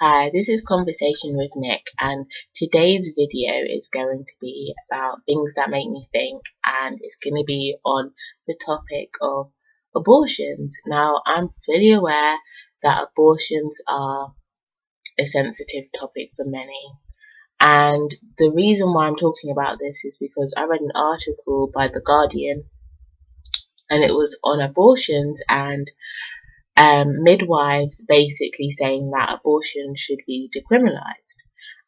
Hi, this is Conversation with Nick, and today's video is going to be about things that make me think, and it's going to be on the topic of abortions. Now, I'm fully aware that abortions are a sensitive topic for many, and the reason why I'm talking about this is because I read an article by The Guardian, and it was on abortions and midwives basically saying that abortion should be decriminalized,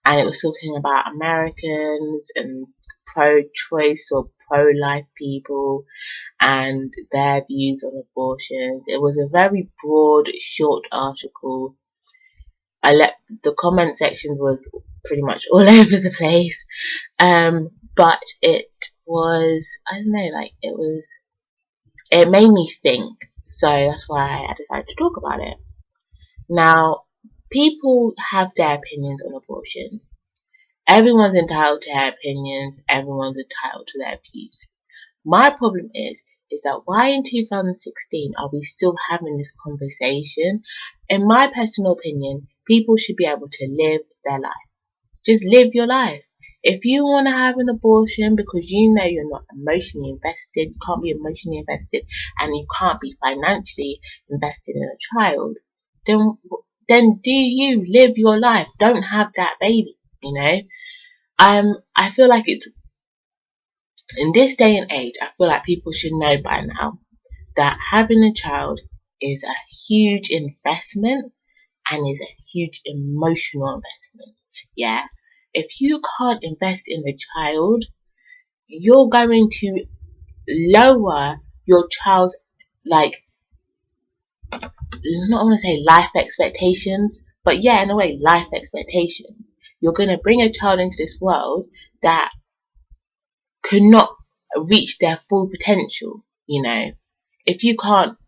and it was talking about Americans and pro-choice or pro-life people and their views on abortions. It was a very broad, short article. The comment section was pretty much all over the place, but it was, I don't know, like it made me think. So that's why I decided to talk about it. Now, people have their opinions on abortions. Everyone's entitled to their opinions. Everyone's entitled to their views. My problem is that why in 2016 are we still having this conversation? In my personal opinion, people should be able to live their life. Just live your life. If you want to have an abortion because you know you're not emotionally invested, you can't be emotionally invested, and you can't be financially invested in a child, then do you live your life? Don't have that baby, you know? I feel like it's, in this day and age, I feel like people should know by now that having a child is a huge investment and is a huge emotional investment. Yeah. If you can't invest in a child, you're going to lower your child's, like, not want to say life expectations, but yeah, in a way, life expectations. You're going to bring a child into this world that could not reach their full potential, you know, if you can't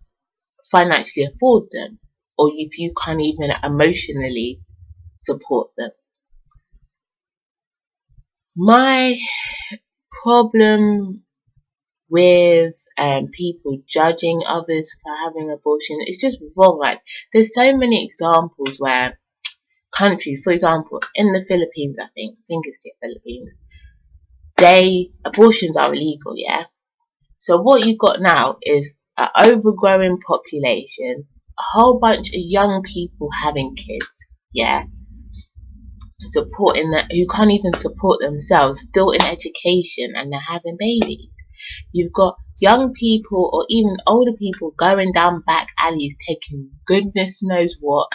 financially afford them, or if you can't even emotionally support them. My problem with people judging others for having abortion is just wrong. Like, there's so many examples where countries, for example, in the Philippines, I think it's the Philippines, abortions are illegal, yeah? So what you've got now is an overgrowing population, a whole bunch of young people having kids, yeah? Supporting that, who can't even support themselves, still in education, and they're having babies. You've got young people or even older people going down back alleys, taking goodness knows what,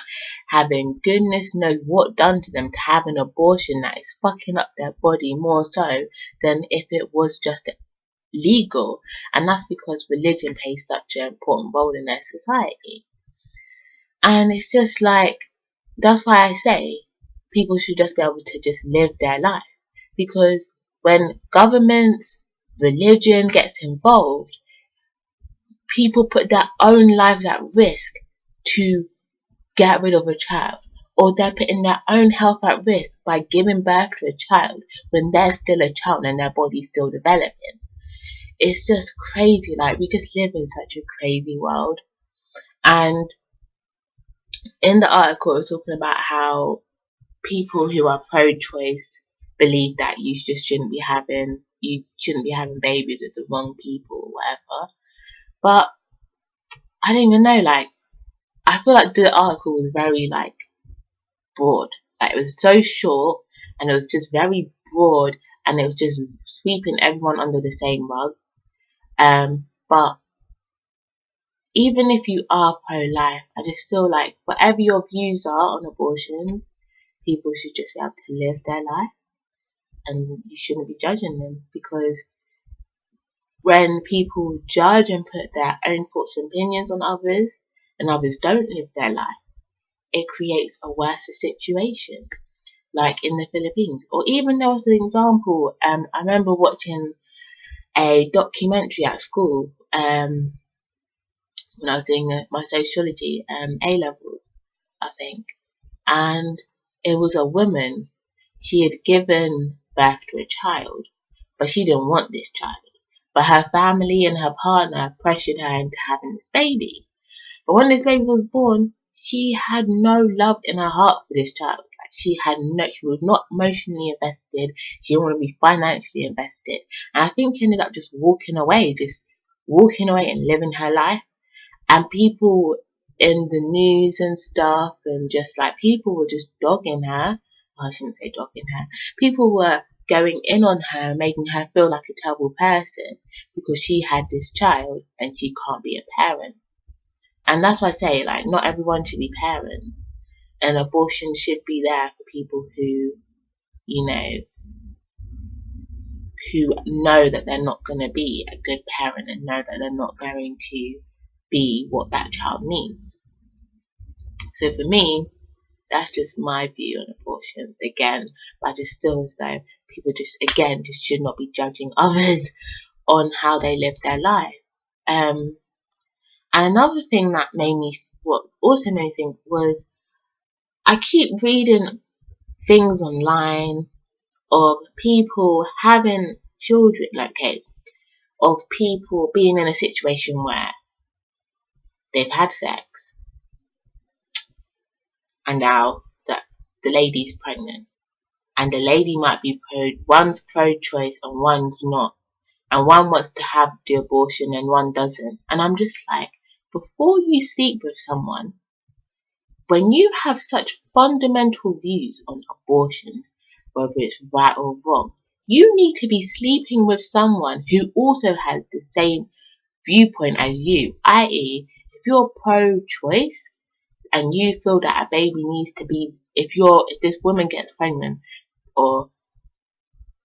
having goodness knows what done to them to have an abortion that is fucking up their body more so than if it was just legal. And that's because religion plays such an important role in their society. And it's just like, that's why I say people should just be able to just live their life. Because when governments, religion gets involved, people put their own lives at risk to get rid of a child, or they're putting their own health at risk by giving birth to a child when they're still a child and their body's still developing. It's just crazy. Like, we just live in such a crazy world. And in the article, it was talking about how people who are pro-choice believe that you shouldn't be having babies with the wrong people or whatever. But I don't even know, like, I feel like the article was very, like, broad. Like, it was so short, and it was just very broad, and it was just sweeping everyone under the same rug. But even if you are pro-life, I just feel like whatever your views are on abortions, people should just be able to live their life, and you shouldn't be judging them, because when people judge and put their own thoughts and opinions on others, and others don't live their life, it creates a worse situation, like in the Philippines. Or even there was an example, I remember watching a documentary at school, when I was doing my sociology A-levels, I think, and it was a woman. She had given birth to a child, but she didn't want this child. But her family and her partner pressured her into having this baby. But when this baby was born, she had no love in her heart for this child. Like, she was not emotionally invested. She didn't want to be financially invested. And I think she ended up just walking away and living her life. And people in the news and stuff, and just like, people were just dogging her. Well, I shouldn't say dogging her. People were going in on her, making her feel like a terrible person because she had this child and she can't be a parent. And that's why I say, like, not everyone should be parents. And abortion should be there for people who, you know that they're not going to be a good parent and know that they're not going to be what that child needs. So for me, that's just my view on abortions. Again, I just feel as though people just should not be judging others on how they live their life. And another thing that what also made me think was, I keep reading things online of people having children, of people being in a situation where they've had sex and now the lady's pregnant, and the lady might be one's pro-choice and one's not, and one wants to have the abortion and one doesn't. And I'm just like, before you sleep with someone, when you have such fundamental views on abortions, whether it's right or wrong, you need to be sleeping with someone who also has the same viewpoint as you. I.e., if you're pro-choice and you feel that a baby needs to be, if this woman gets pregnant or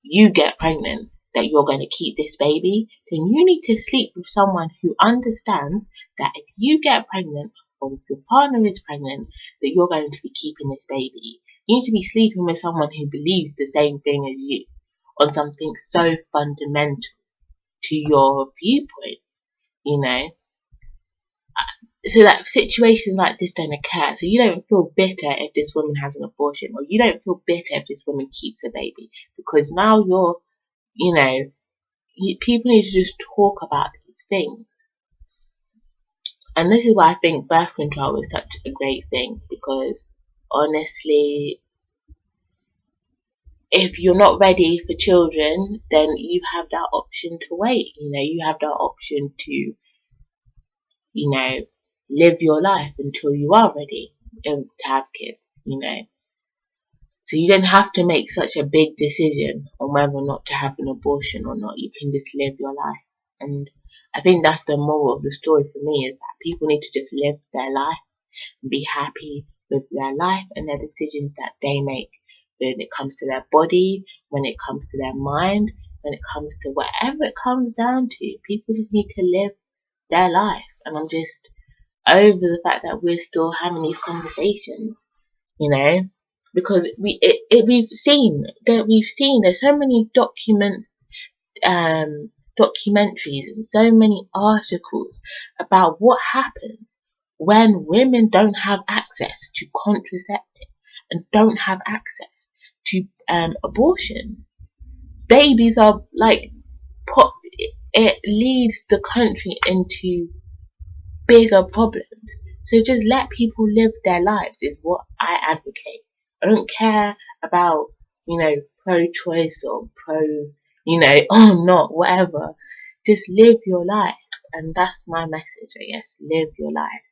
you get pregnant, that you're going to keep this baby, then you need to sleep with someone who understands that if you get pregnant or if your partner is pregnant, that you're going to be keeping this baby. You need to be sleeping with someone who believes the same thing as you on something so fundamental to your viewpoint, So that situations like this don't occur. So you don't feel bitter if this woman has an abortion, or you don't feel bitter if this woman keeps a baby, because now people need to just talk about these things. And this is why I think birth control is such a great thing, because honestly, if you're not ready for children, then you have that option to wait. You have that option to, live your life until you are ready to have kids, So you don't have to make such a big decision on whether or not to have an abortion or not. You can just live your life. And I think that's the moral of the story for me, is that people need to just live their life and be happy with their life and their decisions that they make, when it comes to their body, when it comes to their mind, when it comes to whatever it comes down to. People just need to live their life. And I'm just over the fact that we're still having these conversations, because we've seen there's so many documentaries and so many articles about what happens when women don't have access to contraceptive and don't have access to abortions. Babies are it leads the country into bigger problems. So just let people live their lives is what I advocate. I don't care about, pro-choice or or not, whatever. Just live your life. And that's my message, I guess. Live your life.